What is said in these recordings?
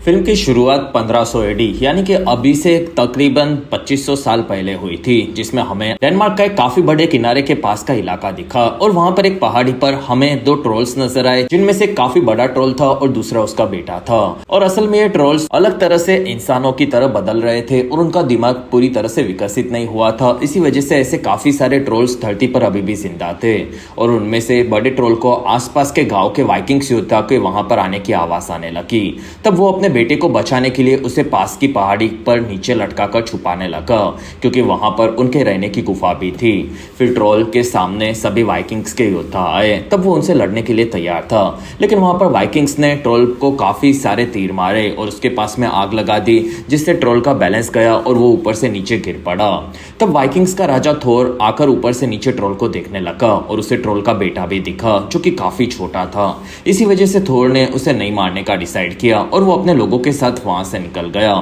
Film की शुरुआत 1500 AD यानी कि अभी से तकरीबन 2500 साल पहले हुई थी, जिसमें हमें डेनमार्क का एक काफी बड़े किनारे के पास का इलाका दिखा और वहां पर एक पहाड़ी पर हमें दो ट्रोल्स नजर आए, जिनमें से काफी बड़ा ट्रोल था और दूसरा उसका बेटा था। और असल में ये ट्रोल्स अलग तरह से इंसानों की तरह बदल रहे थे और उनका दिमाग पूरी तरह से विकसित नहीं हुआ था। इसी वजह से ऐसे काफी सारे ट्रोल्स धरती पर अभी भी जिंदा थे और उनमें से बड़े ट्रोल को आसपास के गाँव के वाइकिंग्स योद्धा के वहां पर आने की आवाज आने लगी। तब वो अपने बेटे को बचाने के लिए उसे पास की पहाड़ी पर नीचे लटकाकर छुपाने लगा, क्योंकि वहां पर उनके रहने की गुफा भी थी। फिर ट्रोल के सामने सभी वाइकिंग्स के योद्धा आए, तब वो उनसे लड़ने के लिए तैयार था, लेकिन वहां पर वाइकिंग्स ने ट्रोल को काफी सारे तीर मारे और उसके पास में आग लगा दी, जिससे ट्रोल का बैलेंस गया और वो ऊपर से नीचे गिर पड़ा। तब वाइकिंग्स का राजा थोर आकर ऊपर से नीचे ट्रोल को देखने लगा और उसे ट्रोल का बेटा भी दिखा, जो कि काफी छोटा था। इसी वजह से थोर ने उसे नहीं मारने का डिसाइड किया और वो अपने लोगों के साथ वहां से निकल गया।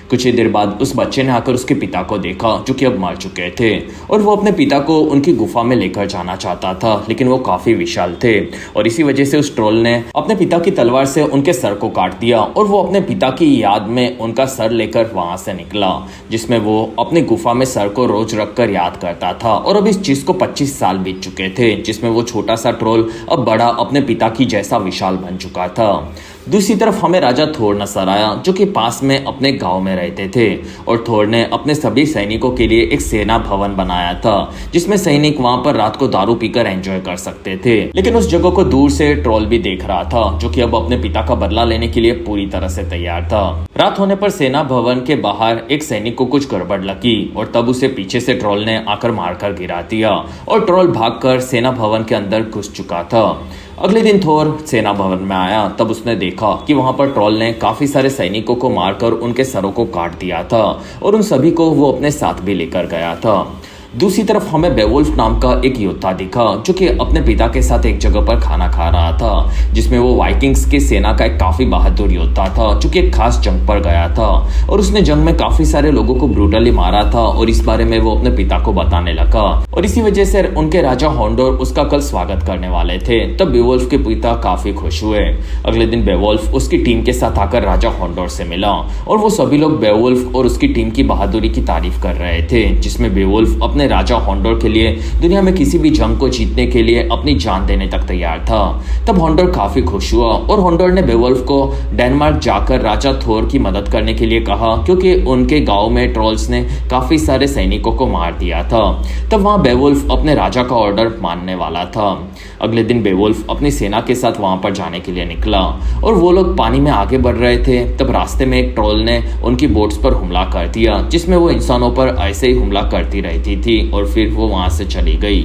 कुछ ही देर बाद उस बच्चे ने आकर उसके पिता को देखा, जो कि अब मर चुके थे, और वो अपने पिता को उनकी गुफा में लेकर जाना चाहता था, लेकिन वो काफी विशाल थे और इसी वजह से उस ट्रोल ने अपने पिता की तलवार से उनके सर को काट दिया और वो अपने पिता की याद में उनका सर लेकर वहां से निकला, जिसमें वो अपनी गुफा में सर को रोज रखकर याद करता था। और अब इस चीज को 25 साल बीत चुके थे, जिसमें वो छोटा सा ट्रोल अब बड़ा अपने पिता की जैसा विशाल बन चुका था। दूसरी तरफ हमें राजा थोर नजर आया, जो कि पास में अपने गांव में रहते थे, और थोर ने अपने सभी सैनिकों के लिए एक सेना भवन बनाया था, जिसमें सैनिक वहां पर रात को दारू पीकर एंजॉय कर सकते थे। लेकिन उस जगह को दूर से ट्रोल भी देख रहा था, जो कि अब अपने पिता का बदला लेने के लिए पूरी तरह से तैयार था। रात होने पर सेना भवन के बाहर एक सैनिक को कुछ गड़बड़ लगी और तब उसे पीछे से ट्रोल ने आकर मारकर गिरा दिया और ट्रोल भागकर सेना भवन के अंदर घुस चुका था। अगले दिन थोर सेना भवन में आया, तब उसने देखा कि वहां पर ट्रोल ने काफी सारे सैनिकों को मारकर उनके सरों को काट दिया था और उन सभी को वो अपने साथ भी लेकर गया था। दूसरी तरफ हमें बेवुल्फ नाम का एक योद्धा दिखा, जो कि अपने पिता के साथ एक जगह पर खाना खा रहा था, जिसमें वो वाइकिंग्स की सेना का एक काफी बहादुर योद्धा था, जो कि एक खास जंग पर गया था और उसने जंग में काफी सारे लोगों को ब्रूटली मारा था और इस बारे में वो अपने पिता को बताने लगा और इसी वजह से उनके राजा होंडोर उसका कल स्वागत करने वाले थे। तब बेवुल्फ के पिता काफी खुश हुए। अगले दिन बेवुल्फ उसकी टीम के साथ आकर राजा होंडोर से मिला और वो सभी लोग बेवुल्फ और उसकी टीम की बहादुरी की तारीफ कर रहे थे, जिसमें बेवुल्फ अपने राजा होंडोर के लिए दुनिया में किसी भी जंग को जीतने के लिए अपनी जान देने तक तैयार था। तब होंडोर काफी खुश हुआ और होंडोर ने बेवुल्फ को डेनमार्क जाकर राजा थोर की मदद करने के लिए कहा, क्योंकि उनके गांव में ट्रोल्स ने काफी सारे सैनिकों को मार दिया था। तब वहां बेवुल्फ अपने राजा का ऑर्डर मानने वाला था। अगले दिन बेवुल्फ अपनी सेना के साथ वहां पर जाने के लिए निकला और वो लोग पानी में आगे बढ़ रहे थे। तब रास्ते में एक ट्रोल ने उनकी बोट्स पर हमला कर दिया, जिसमें वो इंसानों पर ऐसे ही हमला करती रहती थी और फिर वो वहां से चली गई।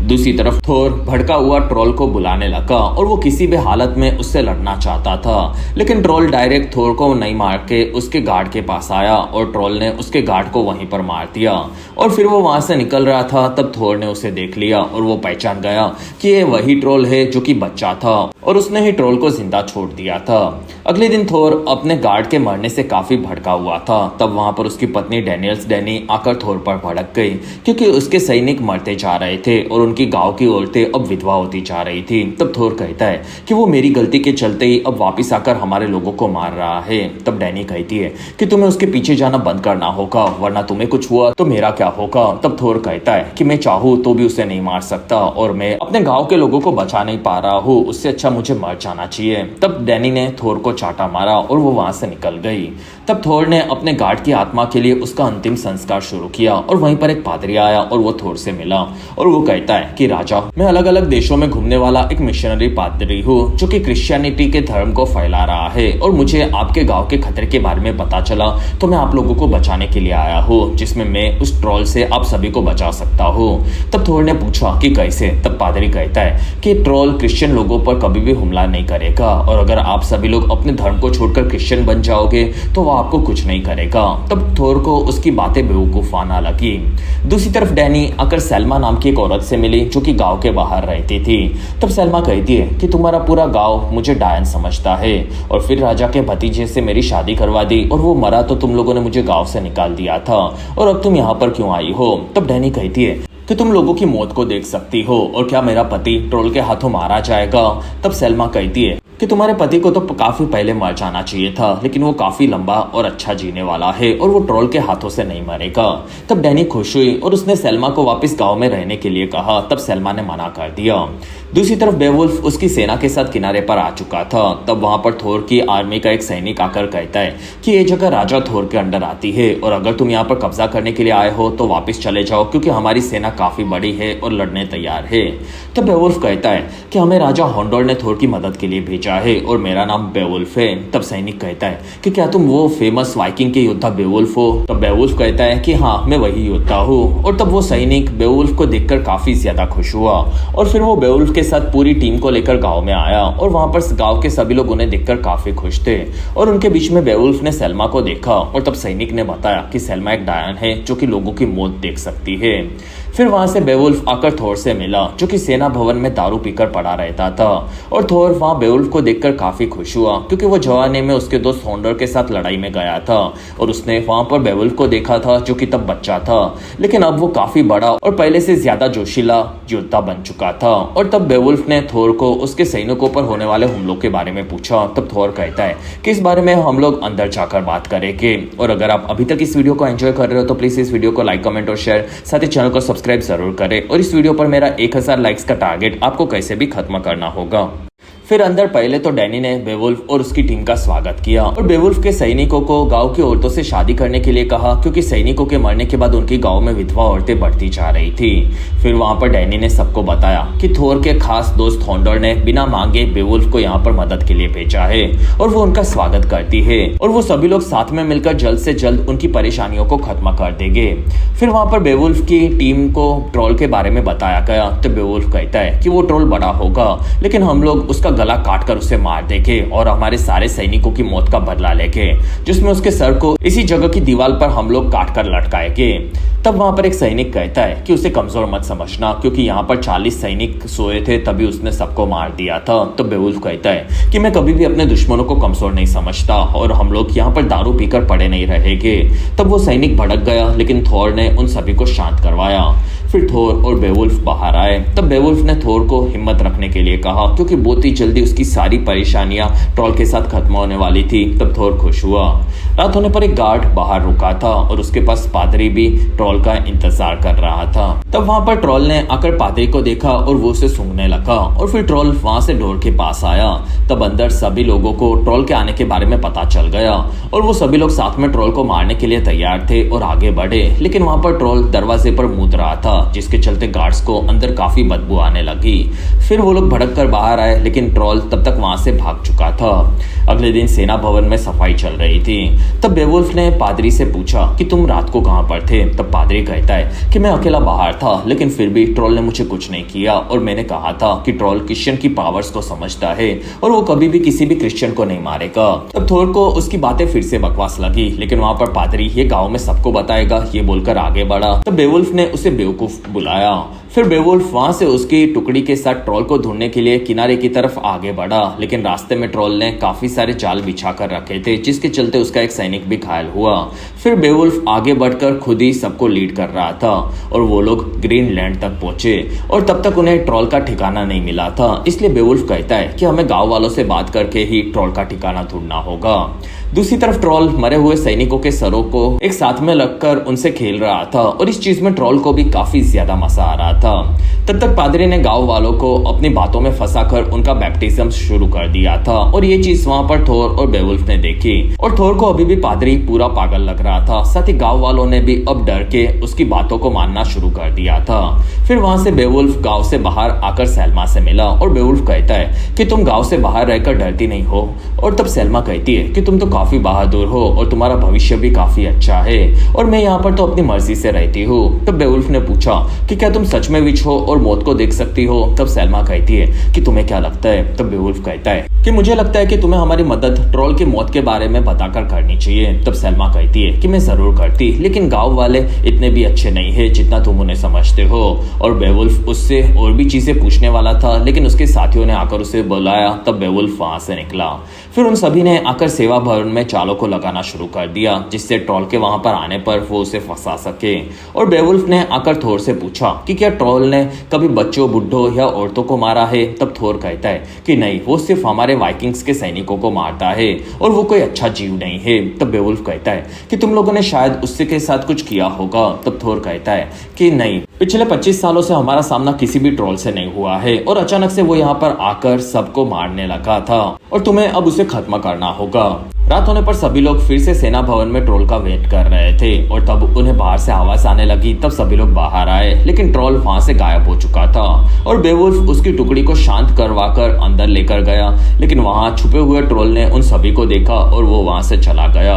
दूसरी तरफ थोर भड़का हुआ ट्रोल को बुलाने लगा और वो किसी भी हालत में उससे लड़ना चाहता था, लेकिन ट्रोल डायरेक्ट थोर को नहीं मार के उसके गार्ड के पास आया और ट्रोल ने उसके गार्ड को वहीं पर मार दिया और फिर वो वहां से निकल रहा था। तब थोर ने उसे देख लिया और वो पहचान गया कि ये वही ट्रोल है जो कि बच्चा था और उसने ही ट्रोल को जिंदा छोड़ दिया था। अगले दिन थोर अपने गार्ड के मरने से काफी भड़का हुआ था। तब वहां पर उसकी पत्नी डेनियल्स डैनी आकर थोर पर भड़क गई, क्योंकि उसके सैनिक मरते जा रहे थे और उनकी गांव की औरतें अब विधवा होती जा रही थी। तब थोर कहता है कि वो मेरी गलती के चलते ही अब वापिस आकर हमारे लोगों को मार रहा है। तब डैनी कहती है कि तुम्हें उसके पीछे जाना बंद करना होगा, वरना तुम्हें कुछ हुआ तो मेरा क्या होगा। तब थोर कहता है कि मैं चाहूँ तो भी उसे नहीं मार सकता और मैं अपने गाँव के लोगों को बचा नहीं पा रहा हूँ, उससे अच्छा मुझे मर जाना चाहिए। तब डैनी ने थोर को चाटा मारा और वो वहां से निकल गई। तब थोर ने अपने गार्ड की आत्मा के लिए उसका अंतिम संस्कार शुरू किया और वहीं पर एक पादरी आया और वो थोर से मिला और वो कहता है कि राजा, मैं अलग अलग देशों में घूमने वाला एक मिशनरी पादरी हूँ, जो कि क्रिश्चियनिटी के धर्म को फैला रहा है और मुझे आपके गांव के खतरे के बारे में पता चला, तो मैं आप लोगों को बचाने के लिए आया हूँ, जिसमें मैं उस ट्रोल से आप सभी को बचा सकता हूँ। तब थोर ने पूछा कि कैसे। तब पादरी कहता है कि ट्रोल क्रिश्चियन लोगों पर कभी भी हमला नहीं करेगा और अगर आप सभी लोग अपने धर्म को छोड़कर क्रिश्चियन बन जाओगे तो वो आपको कुछ नहीं करेगा। तब थोर को उसकी बातें बेवकूफाना लगी। दूसरी तरफ डैनी आकर सैल्मा नाम की एक औरत से मिली, जो कि गांव के बाहर रहती थी। तब सैल्मा कहती है कि तुम्हारा पूरा गांव मुझे डायन समझता है और फिर राजा के भतीजे से मेरी शादी करवा दी और वो मरा तो तुम लोगों ने मुझे गांव से निकाल दिया था और अब तुम यहाँ पर क्यों आई हो। तब डैनी कहती है कि तुम लोगों की मौत को देख सकती हो और क्या मेरा पति ट्रोल के हाथों मारा जाएगा। तब सैल्मा कहती है कि तुम्हारे पति को तो काफी पहले मर जाना चाहिए था, लेकिन वो काफी लंबा और अच्छा जीने वाला है और वो ट्रोल के हाथों से नहीं मरेगा। तब डैनी खुश हुई और उसने सेल्मा को वापस गांव में रहने के लिए कहा। तब सेल्मा ने मना कर दिया। दूसरी तरफ बेवुल्फ उसकी सेना के साथ किनारे पर आ चुका था। तब वहां पर थोर की आर्मी का एक सैनिक आकर कहता है कि ये जगह राजा थोर के अंडर आती है और अगर तुम यहाँ पर कब्जा करने के लिए आए हो तो वापस चले जाओ, क्योंकि हमारी सेना काफी बड़ी है और लड़ने तैयार है। तब बेवुल्फ कहता है कि हमें राजा होंडोर ने थोर की मदद के लिए भेजा है और मेरा नाम बेवुल्फ है। तब सैनिक कहता है कि क्या तुम वो फेमस वाइकिंग के योद्धा बेवुल्फ हो? तब बेवुल्फ कहता है कि हाँ, मैं वही योद्धा हूँ। और तब वो सैनिक बेवुल्फ को देखकर काफी ज्यादा खुश हुआ और फिर वो बेवुल्फ के साथ पूरी टीम को लेकर गांव में आया और वहां पर गांव के सभी लोग उन्हें देखकर काफी खुश थे। और उनके बीच में बेवुल्फ ने सेल्मा को देखा और तब सैनिक ने बताया कि सेल्मा एक डायन है जो कि लोगों की मौत देख सकती है। फिर वहां से बेवुल्फ आकर थोर से मिला, जो कि सेना भवन में दारू पीकर पड़ा रहता था। और थोर वहां बेवुल्फ को देखकर काफी खुश हुआ, क्योंकि वो जवानी में उसके दोस्त होंडर के साथ लड़ाई में गया था और उसने वहां पर बेवुल्फ को देखा था, जो कि तब बच्चा था, लेकिन अब वो काफी बड़ा और पहले से ज्यादा जोशीला योद्धा बन चुका था। और तब बेवुल्फ ने थोर को उसके सैनिकों पर होने वाले हमलों के बारे में पूछा। तब थोर कहता है कि इस बारे में हम लोग अंदर जाकर बात करेंगे। और अगर आप अभी तक इस वीडियो को एंजॉय कर रहे हो तो प्लीज इस वीडियो को लाइक, कमेंट और शेयर, साथ ही चैनल को सब्सक्राइब जरूर करें। और इस वीडियो पर मेरा 1000 लाइक्स का टारगेट आपको कैसे भी खत्म करना होगा। फिर अंदर पहले तो डैनी ने बेवुल्फ और उसकी टीम का स्वागत किया और बेवुल्फ के सैनिकों को गांव की औरतों से शादी करने के लिए कहा, क्योंकि सैनिकों के मरने के बाद उनकी गांव में विधवा औरतें बढ़ती जा रही थी। फिर वहां पर डैनी ने सबको बताया कि थोर के खास दोस्त होंडर ने बिना मांगे बेवुल्फ को यहाँ पर मदद के लिए भेजा है और वो उनका स्वागत करती है और वो सभी लोग साथ में मिलकर जल्द से जल्द उनकी परेशानियों को खत्म कर देंगे। फिर वहां पर बेवुल्फ की टीम को ट्रोल के बारे में बताया गया। तो बेवुल्फ कहता है कि वो ट्रोल बड़ा होगा, लेकिन हम लोग उसका गला काटकर उसे मार देंगे और हमारे सारे सैनिकों की मौत का बदला लेंगे, जिसमें उसके सर को इसी जगह की दीवार पर हम लोग काटकर लटकाएंगे। तब वहां पर एक सैनिक कहता है कि उसे कमजोर मत समझना, क्योंकि यहाँ पर 40 सैनिक सोए थे तभी उसने सबको मार दिया था। तो बेवुल्फ कहता है कि मैं कभी भी अपने दुश्मनों को कमजोर नहीं समझता और हम लोग यहाँ पर दारू पीकर पड़े नहीं रहेंगे। तब वो सैनिक भड़क गया, लेकिन थोर ने उन सभी को शांत करवाया। फिर थोर और बेवुल्फ बाहर आए। तब बेवुल्फ ने थोर को हिम्मत रखने के लिए कहा, क्योंकि बहुत ही जल्दी उसकी सारी परेशानियां ट्रोल के साथ खत्म होने वाली थी। तब थोर खुश हुआ। रात होने पर एक गार्ड बाहर रुका था और उसके पास पादरी भी ट्रोल का इंतजार कर रहा था। तब वहां पर ट्रोल ने आकर पादरी को देखा और वो उसे सूंघने लगा और फिर ट्रोल वहां से डोर के पास आया। तब अंदर सभी लोगों को ट्रोल के आने के बारे में पता चल गया और वो सभी लोग साथ में ट्रोल को मारने के लिए तैयार थे और आगे बढ़े, लेकिन वहां पर ट्रोल दरवाजे पर मूत रहा था, जिसके चलते गार्ड्स को अंदर काफी बदबू आने लगी। फिर वो लोग भड़क कर बाहर आए, लेकिन ट्रोल तब तक वहां से भाग चुका था। अगले दिन सेना भवन में सफाई चल रही थी। तब बेवुल्फ ने पादरी से पूछा कि तुम रात को कहां पर थे? तब पादरी कहता है कि मैं अकेला बाहर था, लेकिन फिर भी ट्रोल ने मुझे कुछ नहीं किया और मैंने कहा था कि ट्रोल क्रिश्चियन की पावर्स को समझता है और वो कभी भी किसी भी क्रिश्चियन को नहीं मारेगा। तब थोर को उसकी बातें फिर से बकवास लगी, लेकिन वहां पर पादरी ये गांव में सबको बताएगा ये बोलकर आगे बढ़ा। तब बेवुल्फ ने उसे बेवकूफ बुलाया। फिर बेवुल्फ वहां से उसकी टुकड़ी के साथ ट्रोल को ढूंढने के लिए किनारे की तरफ आगे बढ़ा, लेकिन रास्ते में ट्रोल ने काफी सारे जाल बिछा कर रखे थे, जिसके चलते उसका एक सैनिक भी घायल हुआ। फिर बेवुल्फ आगे बढ़कर खुद ही सबको लीड कर रहा था और वो लोग ग्रीनलैंड तक पहुंचे और तब तक उन्हें ट्रोल का ठिकाना नहीं मिला था। इसलिए बेवुल्फ कहता है कि हमें गांव वालों से बात करके ही ट्रोल का ठिकाना ढूंढना होगा। दूसरी तरफ ट्रोल मरे हुए सैनिकों के सरों को एक साथ में लगकर उनसे खेल रहा था और इस चीज में ट्रोल को भी काफी ज्यादा मजा आ रहा था। तब तक पादरी ने गांव वालों को अपनी बातों में फंसाकर उनका बैप्टिज्म शुरू कर दिया था और ये चीज वहां पर थोर और बेवुल्फ ने देखी और थोर को अभी भी पादरी पूरा पागल लग रहा था। साथ ही गांव वालों ने भी अब डर के उसकी बातों को मानना शुरू कर दिया था। फिर वहां से बेवुल्फ गांव से बाहर आकर सेल्मा से मिला और बेवुल्फ कहता है कि तुम गांव से बाहर रहकर डरती नहीं हो। और तब सेल्मा कहती है कि तुम तो काफी बहादुर हो और तुम्हारा भविष्य भी काफी अच्छा है और मैं यहाँ पर तो अपनी मर्जी से रहती हूँ। तब बेवुल्फ ने पूछा कि क्या तुम सच में विच हो और मौत को देख सकती हो? तब सेल्मा कहती है कि तुम्हें क्या लगता है? तब बेवुल्फ कहता है कि मुझे लगता है कि तुम्हें हमारी मदद ट्रोल की मौत के बारे में बताकर करनी चाहिए। तब सेल्मा कहती है कि मैं जरूर करती, लेकिन गांव वाले इतने भी अच्छे नहीं है जितना तुम उन्हें समझते हो। और बेवुल्फ उससे और भी चीजें पूछने वाला था, लेकिन उसके साथियों ने आकर उसे बुलाया। तब बेवुल्फ वहां से निकला। फिर फिर उन सभी ने आकर सेवा भवन में चालों को लगाना शुरू कर दिया, जिससे ट्रॉल के वहां पर आने पर वो उसे फंसा सके। और बेवुल्फ ने आकर थोर से पूछा कि क्या ट्रॉल ने कभी बच्चों, बुड्ढों या औरतों को मारा है। तब थोर कहता है कि नहीं, वो सिर्फ हमारे वाइकिंग्स के सैनिकों को मारता है और वो कोई अच्छा जीव नहीं है। तब बेवुल्फ कहता है कि तुम लोगों ने शायद उससे के साथ कुछ किया होगा। तब थोर कहता है कि नहीं, पिछले 25 सालों से हमारा सामना किसी भी ट्रॉल से नहीं हुआ है और अचानक से वो यहाँ पर आकर सबको मारने लगा था और तुम्हें अब उसे खत्म करना होगा। रात होने पर सभी लोग फिर से सेना भवन में ट्रॉल का वेट कर रहे थे और तब उन्हें बाहर से आवाज आने लगी। तब सभी लोग बाहर आए, लेकिन ट्रॉल वहां से गायब हो चुका था और बेवुल्फ उसकी टुकड़ी को शांत करवाकर अंदर लेकर गया, लेकिन वहां छुपे हुए ट्रॉल ने उन सभी को देखा और वो वहां से चला गया।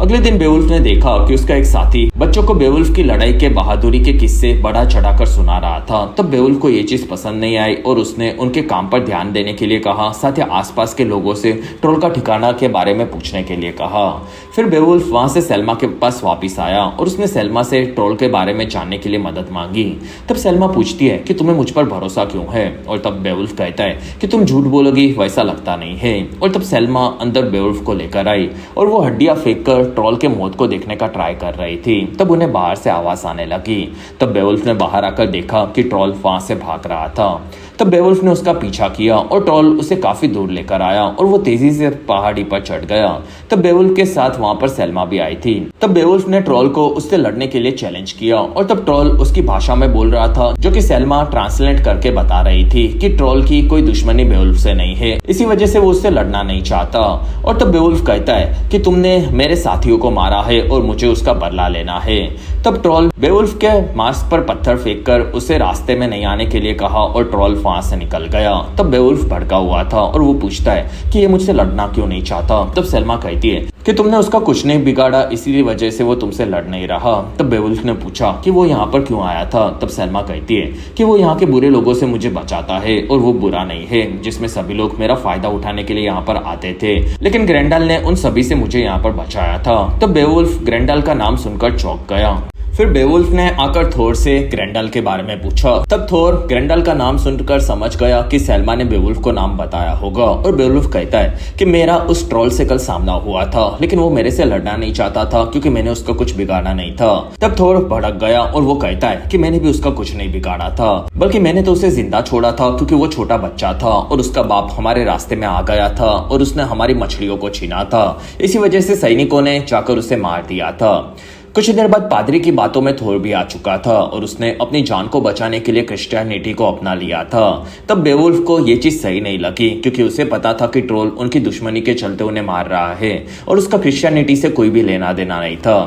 अगले दिन बेवुल्फ ने देखा कि उसका एक साथी बच्चों को बेवुल्फ की लड़ाई के बहादुरी के किस्से बढ़ा चढ़ाकर सुना रहा था। तब बेवुल्फ को ये चीज पसंद नहीं आई और उसने उनके काम पर ध्यान देने के लिए कहा, साथ ही आसपास के लोगों से ट्रॉल का ठिकाना के बारे में पूछने के लिए कहा। फिर बेवुल्फ वहां से सेल्मा के पास वापस आया और उसने सेल्मा से ट्रॉल के बारे में जानने के लिए मदद मांगी। तब सेल्मा पूछती है कि तुम्हें मुझ पर भरोसा क्यों है, और तब बेवुल्फ कहता है कि तुम झूठ बोलोगी, वैसा लगता नहीं है। और तब सेल्मा अंदर बेवुल्फ को लेकर आई और वो हड्डियां फेंककर ट्रॉल के मौत को देखने का ट्राई कर रही थी। तब उन्हें बाहर से आवाज आने लगी। तब बेवुल्फ ने बाहर आकर देखा कि ट्रॉल वहां से भाग रहा था। तब बेवुल्फ ने उसका पीछा किया और ट्रॉल उसे काफी दूर लेकर आया और वो तेजी से पहाड़ी पर चढ़ गया। तब बेवुल्फ के साथ वहां पर सेल्मा भी आई थी। तब बेवुल्फ ने ट्रॉल को उससे लड़ने के लिए चैलेंज किया और तब ट्रॉल उसकी भाषा में बोल रहा था, जो कि सेल्मा ट्रांसलेट करके बता रही थी कि ट्रॉल की कोई दुश्मनी बेवुल्फ से नहीं है, इसी वजह से वो उससे लड़ना नहीं चाहता। और तब बेवुल्फ कहता है कि तुमने मेरे साथियों को मारा है और मुझे उसका बदला लेना है। तब ट्रॉल बेवुल्फ के मास्क पर पत्थर फेंककर उसे रास्ते में नहीं आने के लिए कहा और ट्रॉल वहां से निकल गया। तब बेवुल्फ भड़का हुआ था और वो पूछता है कि ये मुझसे लड़ना क्यों नहीं चाहता। तब सेल्मा कहती है कि तुमने उसका कुछ नहीं बिगाड़ा, इसीलिए वजह से वो तुमसे लड़ नहीं रहा। तब बेवुल्फ ने पूछा कि वो यहाँ पर क्यों आया था। तब सेल्मा कहती है कि वो यहाँ के बुरे लोगों से मुझे बचाता है और वो बुरा नहीं है, जिसमें सभी लोग मेरा फायदा उठाने के लिए यहाँ पर आते थे, लेकिन ग्रेंडल ने उन सभी से मुझे यहाँ पर बचाया था। तब बेवुल्फ ग्रेंडल का नाम सुनकर चौंक गया। फिर बेवुल्फ ने आकर थोर से ग्रेंडल के बारे में पूछा। तब थोर ग्रेंडल का नाम सुनकर समझ गया कि सेल्मा ने बेवुल्फ को नाम बताया होगा और बेवुल्फ कहता है कि मेरा उस ट्रॉल से कल सामना हुआ था, लेकिन वो मेरे से लड़ना नहीं चाहता था क्योंकि मैंने उसका कुछ बिगाड़ा नहीं था। तब थोर भड़क गया और वो कहता है कि मैंने भी उसका कुछ नहीं बिगाड़ा था, बल्कि मैंने तो उसे जिंदा छोड़ा था क्योंकि वो छोटा बच्चा था और उसका बाप हमारे रास्ते में आ गया था और उसने हमारी मछलियों को छीना था। इसी वजह से सैनिकों ने जाकर उसे मार दिया था। कुछ देर बाद पादरी की बातों में थोर भी आ चुका था और उसने अपनी जान को बचाने के लिए क्रिश्चियनिटी को अपना लिया था। तब बेवुल्फ को ये चीज सही नहीं लगी क्योंकि उसे पता था कि ट्रोल उनकी दुश्मनी के चलते उन्हें मार रहा है और उसका क्रिश्चियनिटी से कोई भी लेना देना नहीं था।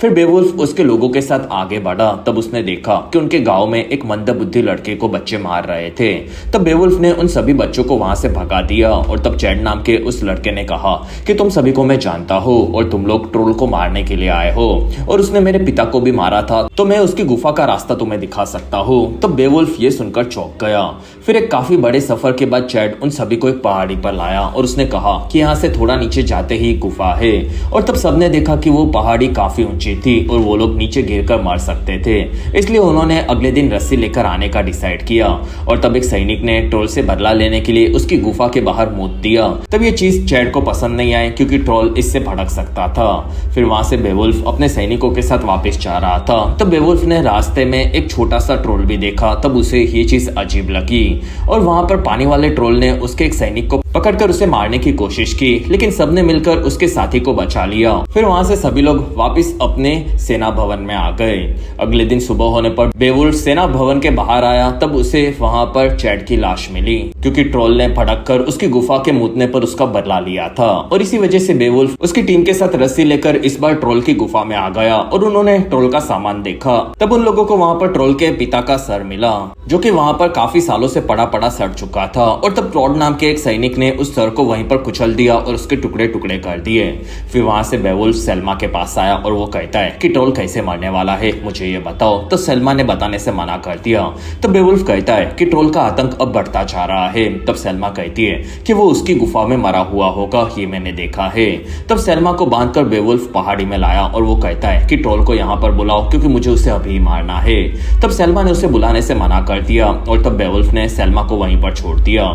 फिर बेवुल्फ उसके लोगों के साथ आगे बढ़ा। तब उसने देखा कि उनके गांव में एक मंदबुद्धि लड़के को बच्चे मार रहे थे। तब बेवुल्फ ने उन सभी बच्चों को वहां से भगा दिया और तब चैड नाम के उस लड़के ने कहा कि तुम सभी को मैं जानता हूँ और तुम लोग ट्रोल को मारने के लिए आए हो और उसने मेरे पिता को भी मारा था, तो मैं उसकी गुफा का रास्ता तुम्हें दिखा सकता हूँ। तब बेवुल्फ ये सुनकर चौंक गया। फिर एक काफी बड़े सफर के बाद चैड उन सभी को एक पहाड़ी पर लाया और उसने कहा कि यहाँ से थोड़ा नीचे जाते ही गुफा है। और तब सबने देखा कि वो पहाड़ी काफी ऊंची थी और वो लोग नीचे गिरकर मर सकते थे, इसलिए उन्होंने अगले दिन रस्सी लेकर आने का डिसाइड किया। और तब एक सैनिक ने ट्रोल से बदला लेने के लिए उसकी गुफा के बाहर मूत दिया। तब ये चीज चैड को पसंद नहीं आई क्योंकि ट्रोल इससे भड़क सकता था। फिर वहां से बेवुल्फ अपने सैनिकों के साथ वापस जा रहा था। तब बेवुल्फ ने रास्ते में एक छोटा सा ट्रोल भी देखा। तब उसे ये चीज अजीब लगी और वहां पर पानी वाले ट्रोल ने उसके एक सैनिक को पकड़कर उसे मारने की कोशिश की, लेकिन सबने मिलकर उसके साथी को बचा लिया। फिर वहां से सभी लोग वापस अपने सेना भवन में आ गए। अगले दिन सुबह होने पर बेवुल्फ सेना भवन के बाहर आया। तब उसे वहां पर चैड की लाश मिली क्योंकि ट्रोल ने भड़क कर उसकी गुफा के मूतने पर उसका बदला लिया था और इसी वजह से बेवुल्फ उसकी टीम के साथ रस्सी लेकर इस बार ट्रोल की गुफा में आ गया और उन्होंने ट्रोल का सामान देखा। तब उन लोगों को वहां पर ट्रोल के पिता का सर मिला जो कि वहां पर काफी सालों से पड़ा पड़ा सड़ चुका था और तब ट्रॉड नाम के एक सैनिक ने उस सर को वहीं पर कुचल दिया और उसके टुकड़े टुकड़े कर दिए। फिर वहां से बेवुल्फ सेल्मा के पास आया और वो कहता है कि ट्रोल कैसे मरने वाला है, मुझे ये बताओ। तो सेल्मा ने बताने से मना कर दिया। तब बेवुल्फ कहता है कि ट्रोल का आतंक अब बढ़ता जा रहा है। तब सेल्मा कहती है कि वो उसकी गुफा में मरा हुआ होगा, ये मैंने देखा है। तब सेल्मा को बांधकर बेवुल्फ पहाड़ी में लाया और वो कहता है कि ट्रोल को यहाँ पर बुलाओ क्योंकि मुझे उसे अभी मारना है। तब सेल्मा ने उसे बुलाने से मना कर दिया और तब बेवुल्फ ने सेल्मा को वहीं पर छोड़ दिया।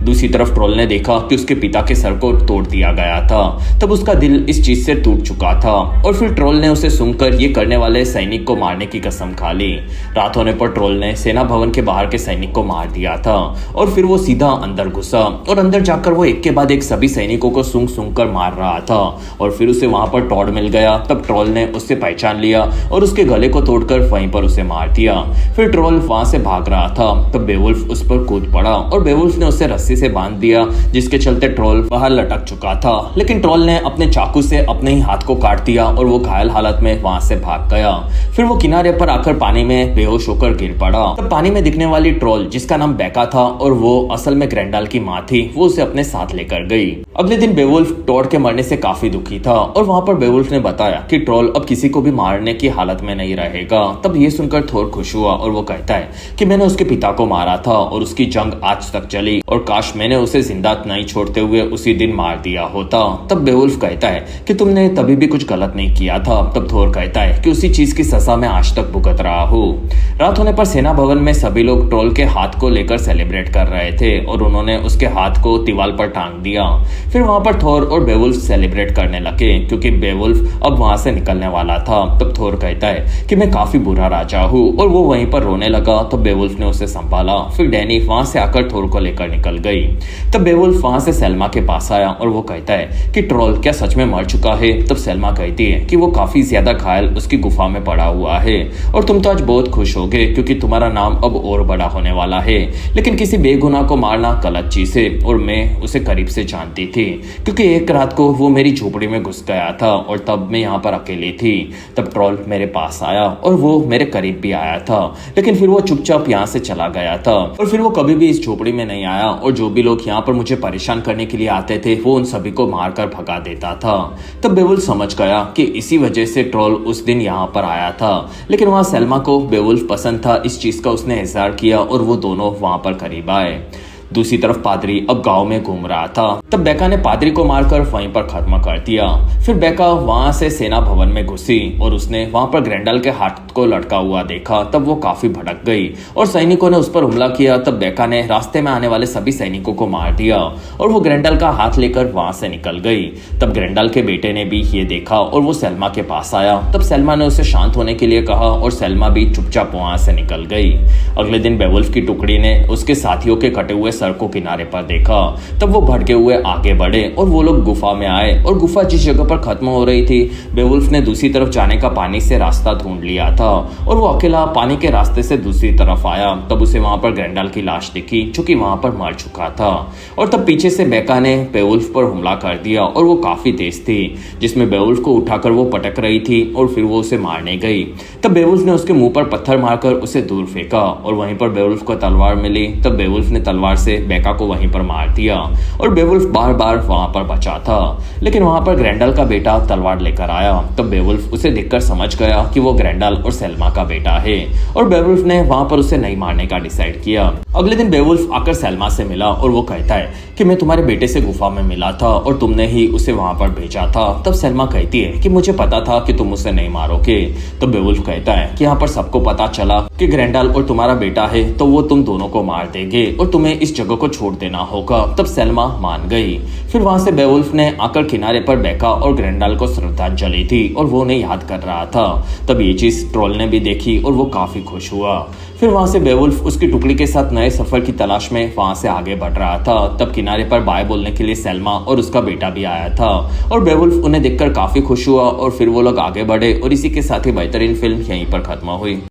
दूसरी तरफ ट्रोल ने देखा कि उसके पिता के सर को तोड़ दिया गया था, तब उसका दिल इस चीज से टूट चुका था और फिर ट्रोल ने उसे सुनकर ये करने वाले सैनिक को मारने की कसम खा ली। रात होने पर ट्रोल ने सेना भवन के बाहर के सैनिक को मार दिया था और फिर वो सीधा अंदर घुसा और अंदर जाकर वो एक के बाद एक सभी सैनिकों को सूंघ सूंघ कर मार रहा था और फिर उसे वहां पर टॉड मिल गया। तब ट्रोल ने उससे पहचान लिया और उसके गले को तोड़कर वहीं पर उसे मार दिया। फिर ट्रोल वहां से भाग रहा था, तब बेवुल्फ उस पर कूद पड़ा और बेवुल्फ ने उसे रस्सी से बांध दिया, जिसके चलते ट्रोल बाहर लटक चुका था। लेकिन ट्रोल ने अपने चाकू से अपने ही हाथ को काट दिया और वो घायल हालत में वहां से भाग गया। फिर वो किनारे पर आकर पानी में बेहोश होकर गिर पड़ा। तब पानी में दिखने वाली ट्रोल, जिसका नाम बेका था और वो असल में ग्रेंडाल की माँ थी, वो उसे अपने साथ लेकर गई। अगले दिन बेवुल्फ टॉड के मरने से काफी दुखी था और वहां पर बेवुल्फ ने बताया कि ट्रोल अब किसी को भी मारने की हालत में नहीं रहेगा। तब ये सुनकर थोर खुश हुआ और वो कहता है कि मैंने उसके पिता को मारा था और उसकी जंग आज तक चली और काश मैंने उसे जिंदा नहीं छोड़ते हुए उसी दिन मार दिया होता। तब बेवुल्फ कहता है कि तुमने तभी भी कुछ गलत नहीं किया था। तब थोर कहता है कि उसी चीज की सजा मैं आज तक भुगत रहा हूँ। रात होने पर सेना भवन में सभी लोग ट्रोल के हाथ को लेकर सेलिब्रेट कर रहे थे और उन्होंने उसके हाथ को दीवार पर टांग दिया। फिर वहां पर थोर और बेवुल्फ सेलिब्रेट करने लगे क्योंकि बेवुल्फ अब वहां से निकलने वाला था। तब थोर कहता है कि मैं काफी बुरा राजा हूँ और वो वहीं पर रोने लगा। तब बेवुल्फ ने उसे संभाला। फिर डैनी वहां से आकर थोर को लेकर निकल गई। तब बेवुल्फ वहां से सेल्मा के पास आया और वो कहता है कि ट्रोल क्या सच में मर चुका है। तब सेल्मा कहती है कि वो काफी ज्यादा घायल उसकी गुफा में पड़ा हुआ है और तुम तो आज बहुत खुश होगे क्योंकि तुम्हारा नाम अब और बड़ा होने वाला है। लेकिन किसी बेगुनाह को मारना गलत चीज है और मैं उसे करीब से जानती थी क्योंकि एक रात को वो मेरी झोपड़ी में घुस गया था और तब मैं यहाँ पर अकेली थी। तब ट्रोल मेरे पास आया और वो मेरे करीब भी आया था, लेकिन फिर वो चुपचाप यहाँ से चला गया था और फिर वो कभी भी इस झोपड़ी में नहीं आया और जो भी लोग यहाँ पर मुझे परेशान करने के लिए आते थे वो उन सभी को मारकर भगा देता था। तब बेवुल्फ समझ गया कि इसी वजह से ट्रोल उस दिन यहाँ पर आया था। लेकिन वहाँ सेल्मा को बेवुल्फ पसंद था, इस चीज का उसने इजहार किया और वो दोनों वहां पर करीब आए। दूसरी तरफ पादरी अब गांव में घूम रहा था। तब बेका ने पादरी को मारकर वहीं पर खत्म कर दिया। फिर बेका वहां से सेना भवन में घुसी और उसने वहां पर ग्रेंडाल के हाथ को लटका हुआ देखा। तब वो काफी भड़क गई और सैनिकों ने उस पर हमला किया। तब बेका ने रास्ते में आने वाले सभी सैनिकों को मार दिया और वो ग्रेंडाल का हाथ लेकर वहां से निकल गई। तब ग्रेंडाल के बेटे ने भी ये देखा और वो सेल्मा के पास आया। तब सेल्मा ने उसे शांत होने के लिए कहा और सेल्मा भी चुपचाप वहां से निकल गई। अगले दिन बेवुल्फ की टुकड़ी ने उसके साथियों के कटे हुए सर को किनारे पर देखा। तब वो भड़के हुए आगे बढ़े और वो लोग गुफा में आए और गुफा जिस जगह पर खत्म हो रही थी, बेवुल्फ ने दूसरी तरफ जाने का पानी से रास्ता ढूंढ लिया था और वो अकेला पानी के रास्ते से दूसरी तरफ आया। तब उसे वहां पर ग्रेंडाल की लाश दिखी जो कि वहां पर मर चुका था और तब पीछे से बेका ने बेवुल्फ पर हमला कर दिया और वो काफी तेज थी, जिसमें बेवुल्फ को उठाकर वो पटक रही थी और फिर वो उसे मारने गई। तब बेवुल्फ ने उसके मुंह पर पत्थर मारकर उसे दूर फेंका और वहीं पर बेवुल्फ को तलवार मिली। तब बेवुल्फ ने तलवार से बेका को वहीं पर मार दिया और बेवुल्फ बार बार वहां पर बचा था। लेकिन वहां पर ग्रेंडाल का बेटा तलवार लेकर आया। तब बेवुल्फ उसे देखकर समझ गया कि वो ग्रेंडाल और सेल्मा का बेटा है और बेवुल्फ ने वहां पर उसे नहीं मारने का डिसाइड किया। अगले दिन बेवुल्फ आकर सेल्मा से मिला और वो कहता है कि मैं तुम्हारे बेटे से गुफा में मिला था और तुमने ही उसे वहां पर भेजा था। तब सेल्मा कहती है कि मुझे पता था कि तुम उसे नहीं मारोगे। तब बेवुल्फ कहता है कि यहाँ पर सबको पता चला कि ग्रेंडाल और तुम्हारा बेटा है तो वो तुम दोनों को मार देंगे और तुम्हें इस जगह को छोड़ देना होगा। तब सेल्मा मान गई। फिर वहां से बेवुल्फ ने आकर किनारे पर बेका और ग्रेंडाल को श्रद्धांजलि दी और वो उन्हें याद कर रहा था। तब ये चीज ट्रोल ने भी देखी और वो काफी खुश हुआ। फिर वहां से बेवुल्फ उसकी टुकड़ी के साथ नए सफर की तलाश में वहां से आगे बढ़ रहा था। तब किनारे पर बाय बोलने के लिए सेल्मा और उसका बेटा भी आया था और बेवुल्फ उन्हें देखकर काफी खुश हुआ और फिर वो लोग आगे बढ़े और इसी के साथ ही बेहतरीन फिल्म यहीं पर खत्म हुई।